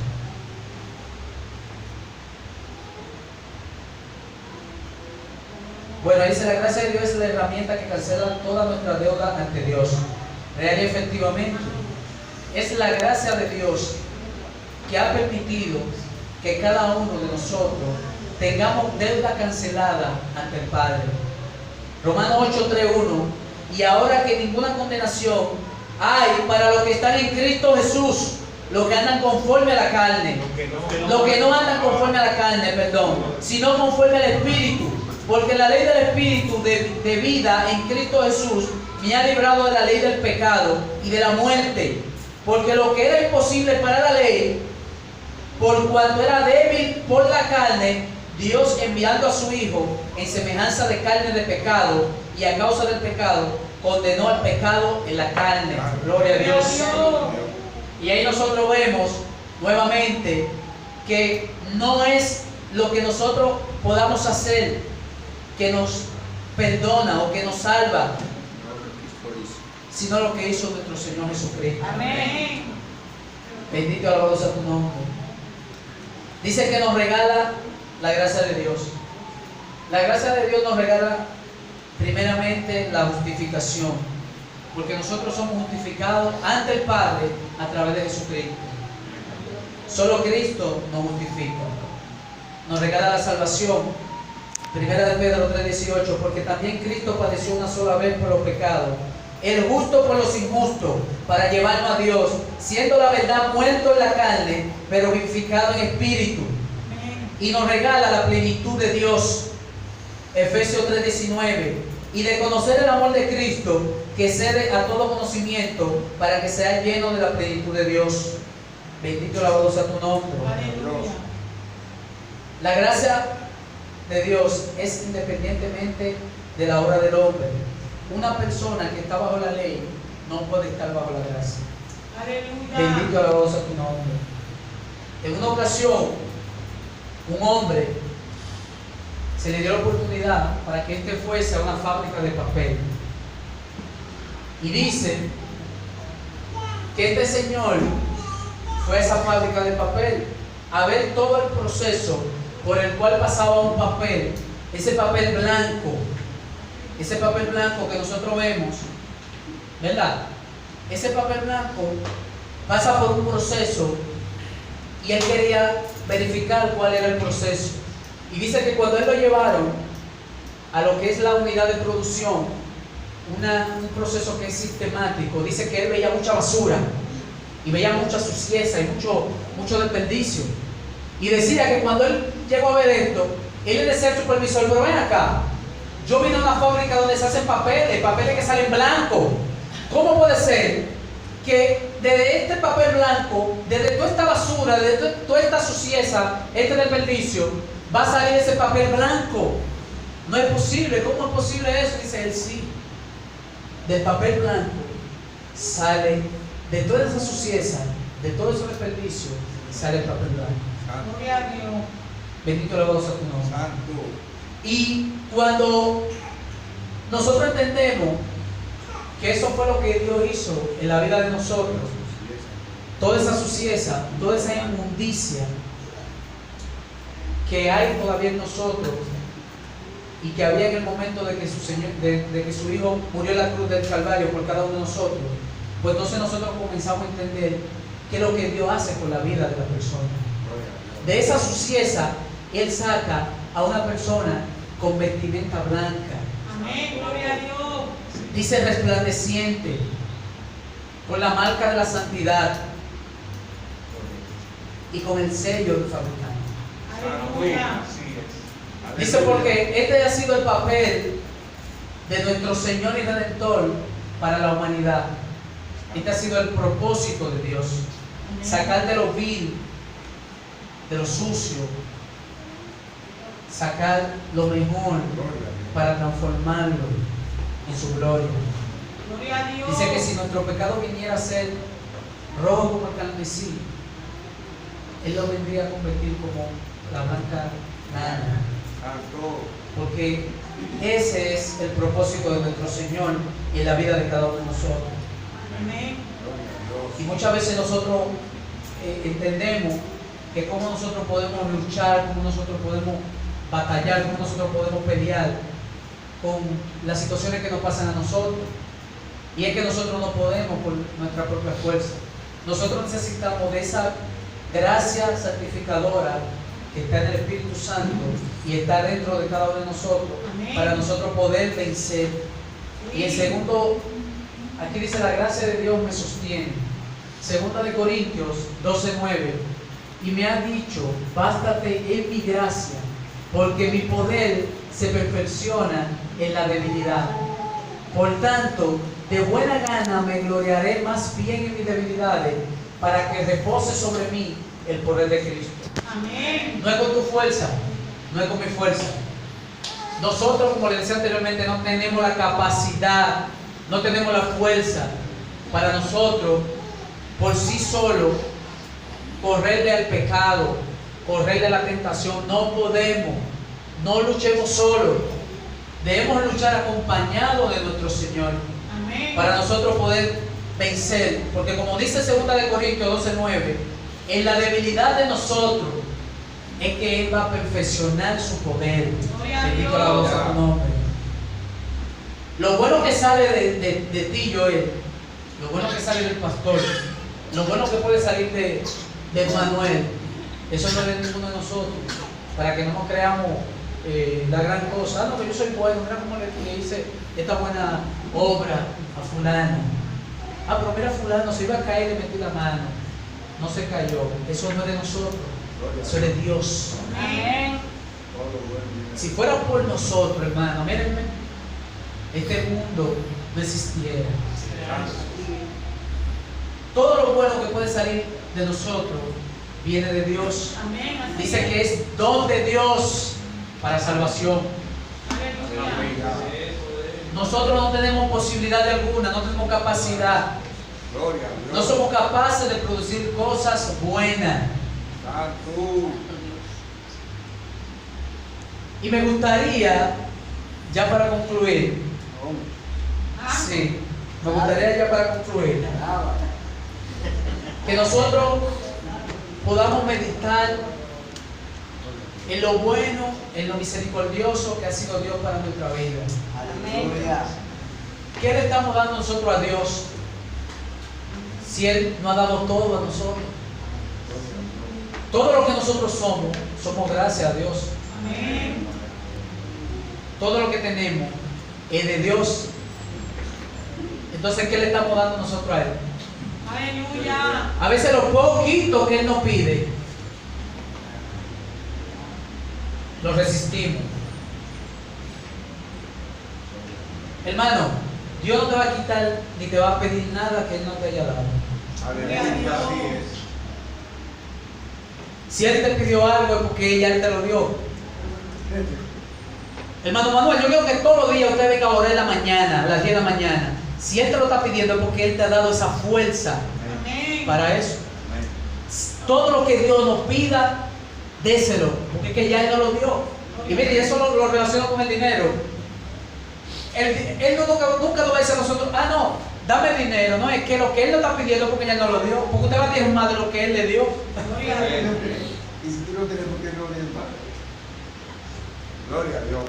Speaker 1: Bueno, dice, la gracia de Dios es la herramienta que cancela toda nuestra deuda ante Dios. Real y efectivamente, es la gracia de Dios que ha permitido que cada uno de nosotros tengamos deuda cancelada ante el Padre. Romanos 8:3:1. Y ahora que ninguna condenación hay para los que están en Cristo Jesús, los que andan conforme a la carne, los que no andan conforme a la carne, perdón, sino conforme al Espíritu. Porque la ley del Espíritu de vida en Cristo Jesús me ha librado de la ley del pecado y de la muerte. Porque lo que era imposible para la ley, por cuanto era débil por la carne, Dios enviando a su Hijo en semejanza de carne de pecado, y a causa del pecado, condenó al pecado en la carne. Gloria a Dios. Y ahí nosotros vemos nuevamente que no es lo que nosotros podamos hacer que nos perdona o que nos salva, sino lo que hizo nuestro Señor Jesucristo.
Speaker 2: Amén.
Speaker 1: Bendito y alabado sea tu nombre. Dice que nos regala la gracia de Dios. La gracia de Dios nos regala primeramente la justificación, porque nosotros somos justificados ante el Padre a través de Jesucristo. Solo Cristo nos justifica. Nos regala la salvación. Primera de Pedro 3:18, porque también Cristo padeció una sola vez por los pecados, el justo por los injustos, para llevarnos a Dios, siendo la verdad muerto en la carne, pero vivificado en espíritu. Y nos regala la plenitud de Dios. Efesios 3:19, y de conocer el amor de Cristo, que excede a todo conocimiento, para que sea lleno de la plenitud de Dios. Bendito y alabado sea tu nombre.
Speaker 2: Aleluya.
Speaker 1: La gracia de Dios es independientemente de la obra del hombre. Una persona que está bajo la ley no puede estar bajo la gracia.
Speaker 2: Aleluya.
Speaker 1: Bendito y alabado sea tu nombre. En una ocasión, un hombre se le dio la oportunidad para que éste fuese a una fábrica de papel. Y dice que este señor fue a esa fábrica de papel a ver todo el proceso por el cual pasaba un papel, ese papel blanco que nosotros vemos, ¿verdad? Ese papel blanco pasa por un proceso y él quería verificar cuál era el proceso. Y dice que cuando él lo llevaron a lo que es la unidad de producción, un proceso que es sistemático, dice que él veía mucha basura y veía mucha suciedad y mucho desperdicio. Y decía que cuando él llegó a ver esto, él le decía al supervisor, pero ven acá, yo vine a una fábrica donde se hacen papeles que salen blancos. ¿Cómo puede ser que desde este papel blanco, desde toda esta basura, desde toda esta suciedad, este desperdicio, va a salir ese papel blanco? No es posible. ¿Cómo es posible eso? Dice él, sí. Del papel blanco sale, de toda esa suciedad, de todo ese desperdicio, sale el papel blanco.
Speaker 2: Gloria a Dios.
Speaker 1: Bendito la voz a tu nombre.
Speaker 3: Santo.
Speaker 1: Y cuando nosotros entendemos que eso fue lo que Dios hizo en la vida de nosotros, toda esa suciedad, toda esa inmundicia que hay todavía en nosotros, y que había en el momento de que de que su Hijo murió en la cruz del Calvario por cada uno de nosotros, pues entonces nosotros comenzamos a entender qué es lo que Dios hace con la vida de la persona. De esa suciedad, Él saca a una persona con vestimenta blanca.
Speaker 2: Amén. Gloria a Dios.
Speaker 1: Dice resplandeciente, con la marca de la santidad y con el sello del fabricante.
Speaker 2: Aleluya.
Speaker 3: Así es.
Speaker 1: Dice porque este ha sido el papel de nuestro Señor y Redentor para la humanidad. Este ha sido el propósito de Dios. Sacar de lo vil, de lo sucio, sacar lo mejor para transformarlo en su gloria.
Speaker 2: Gloria a Dios.
Speaker 1: Dice que si nuestro pecado viniera a ser rojo como el carmesí, Él lo vendría a convertir como la blanca lana.
Speaker 3: Santo.
Speaker 1: Porque ese es el propósito de nuestro Señor en la vida de cada uno de nosotros.
Speaker 2: Amén.
Speaker 1: Y muchas veces nosotros entendemos que cómo nosotros podemos luchar, cómo nosotros podemos batallar, cómo nosotros podemos pelear con las situaciones que nos pasan a nosotros. Y es que nosotros no podemos por nuestra propia fuerza. Nosotros necesitamos de esa gracia santificadora que está en el Espíritu Santo y está dentro de cada uno de nosotros.
Speaker 2: Amén.
Speaker 1: Para nosotros poder vencer. Y en segundo, aquí dice: la gracia de Dios me sostiene. Segunda de Corintios 12:9. Y me ha dicho: bástate en mi gracia, porque mi poder se perfecciona en la debilidad. Por tanto, de buena gana me gloriaré más bien en mis debilidades, para que repose sobre mí el poder de Cristo.
Speaker 2: Amén.
Speaker 1: No es con tu fuerza, no es con mi fuerza. Nosotros, como les decía anteriormente, no tenemos la capacidad, no tenemos la fuerza para nosotros, por sí solos, correrle al pecado, correrle a la tentación. No podemos, no luchemos solos. Debemos luchar acompañados de nuestro Señor
Speaker 2: Amén.
Speaker 1: para nosotros poder vencer. Porque como dice 2 de Corintios 12:9, en la debilidad de nosotros es que Él va a perfeccionar su poder.
Speaker 2: Gloria a
Speaker 1: Bendito
Speaker 2: Dios.
Speaker 1: la voz a tu nombre. Lo bueno que sale de ti, Joel, lo bueno que sale del pastor, lo bueno que puede salir de Manuel, eso no es de ninguno de nosotros, para que no nos creamos la gran cosa. Ah, no, que yo soy bueno, mira cómo le hice esta buena obra a fulano. Ah, pero mira, fulano se iba a caer y le metí la mano, no se cayó. Eso no es de nosotros, eso es de Dios.
Speaker 2: Amén.
Speaker 1: Si fuera por nosotros, hermano, mírenme, este mundo no existiera. Todo lo bueno que puede salir de nosotros viene de Dios.
Speaker 2: Amén. Así
Speaker 1: Dice
Speaker 2: es.
Speaker 1: que es don de Dios para salvación.
Speaker 2: Aleluya.
Speaker 1: Nosotros no tenemos posibilidad de alguna, no tenemos capacidad.
Speaker 3: Gloria a
Speaker 1: No
Speaker 3: Dios.
Speaker 1: somos capaces de producir cosas buenas.
Speaker 3: Santo.
Speaker 1: Y me gustaría, ya para concluir,
Speaker 2: Ah,
Speaker 1: sí, me gustaría ya para concluir, que nosotros podamos meditar en lo bueno, en lo misericordioso que ha sido Dios para nuestra vida.
Speaker 4: Aleluya.
Speaker 1: ¿Qué le estamos dando nosotros a Dios si Él nos ha dado todo a nosotros? Todo lo que nosotros somos gracias a Dios.
Speaker 2: Amén.
Speaker 1: Todo lo que tenemos es de Dios. Entonces, ¿qué le estamos dando nosotros a Él?
Speaker 2: Aleluya.
Speaker 1: A veces lo poquito que Él nos pide, lo resistimos. Hermano, Dios no te va a quitar ni te va a pedir nada que Él no te haya dado.
Speaker 3: Aleluya. Así es.
Speaker 1: Si Él te pidió algo es porque ya Él te lo dio. Hermano Manuel, yo quiero que todos los días usted venga a orar en la mañana, a las 10 de la mañana. Si Él te lo está pidiendo es porque Él te ha dado esa fuerza
Speaker 2: Amén.
Speaker 1: para eso. Todo lo que Dios nos pida, déselo, porque es que ya Él nos lo dio. Y mire, y eso lo relaciono con el dinero. Él nunca nos va a decir a nosotros: ah, no, dame dinero. No, es que lo que Él nos está pidiendo es porque ya nos lo dio. Porque usted va a decir más de lo que Él le dio.
Speaker 2: Gloria a Dios.
Speaker 3: Y si tú no tienes por qué no le das. Gloria a Dios.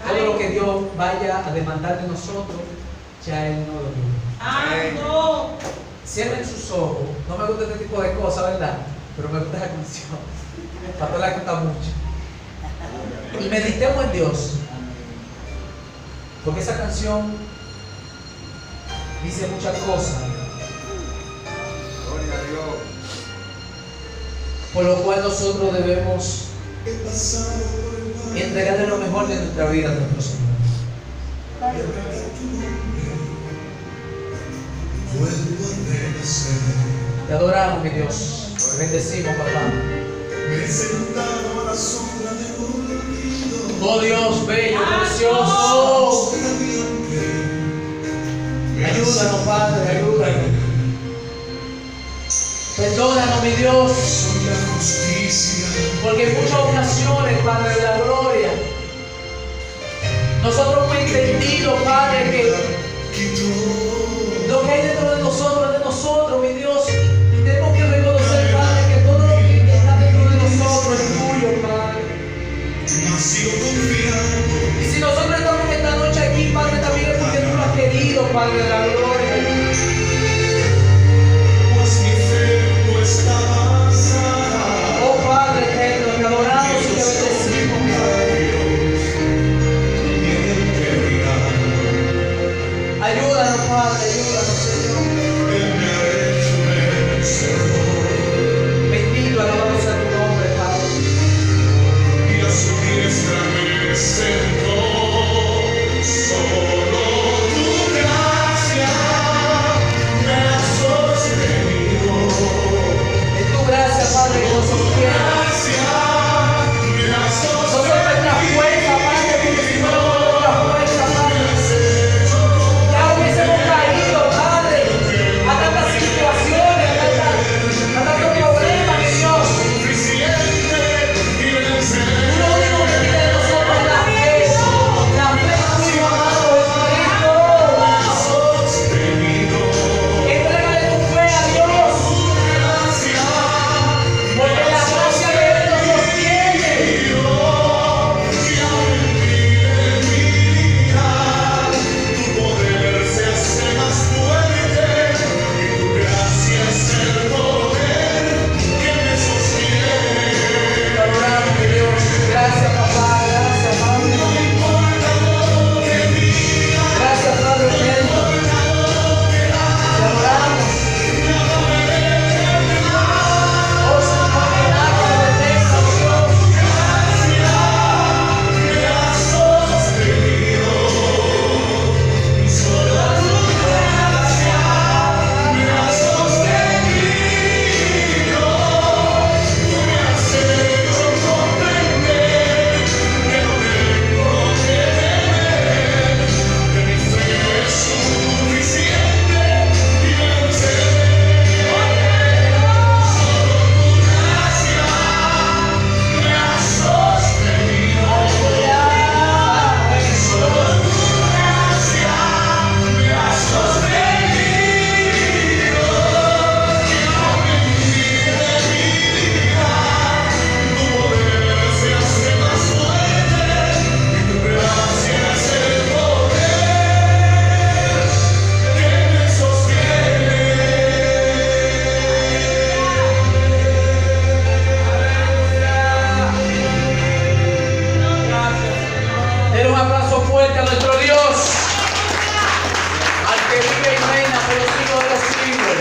Speaker 1: todo lo que Dios vaya a demandar de nosotros, ya Él no lo vive.
Speaker 2: Santo.
Speaker 1: Cierren sus ojos. No me gusta este tipo de cosas, ¿verdad? Pero me gusta la canción. Pastor la canta mucho. Y meditemos en Dios. Porque esa canción dice muchas cosas.
Speaker 3: Gloria a Dios.
Speaker 1: Por lo cual nosotros debemos entregarle lo mejor de nuestra vida a nuestro Señor. Te adoramos, mi Dios. Te bendecimos, papá. Oh Dios, bello, precioso. Ayúdanos, Padre, ayúdanos. Perdónanos, mi Dios. Porque en muchas ocasiones, Padre de la gloria, nosotros hemos entendido, Padre, que lo que hay dentro de nosotros, mi Dios, y tenemos que reconocer, Padre, que todo lo que está dentro de nosotros es tuyo, Padre. Y si nosotros estamos esta noche aquí, Padre, también es porque tú lo has querido, Padre de la gloria. Oh Padre eterno, te adoramos y te bendecimos, Padre. Ayúdanos, Padre, ayúdanos, Señor. Bendito, alabado sea tu nombre, Padre. Es tu gracia, Padre, que nos sostiene. No soy nuestra fuerza, Padre, porque si no por nuestra fuerza, Padre, ya hubiésemos caído, Padre, a tantas situaciones, a tantos problemas, mi Dios. Tú lo único que tienes de nosotros es la fe tuya, amado Jesucristo. Entrégale tu fe a Dios, porque la gracia de Él nos sostiene. Te adoramos, mi Dios. Gracias, papá. Gracias, Padre. Gracias, Padre eterno. Te adoramos. Oh, Señor, que nada nos detenga, Dios. Denle un aplauso fuerte a nuestro Dios, al que vive y reina por los siglos de los siglos.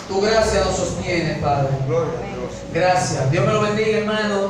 Speaker 1: Tu gracia nos sostiene, Padre.
Speaker 3: Gloria a Dios.
Speaker 1: Gracias. Dios me lo bendiga, hermano.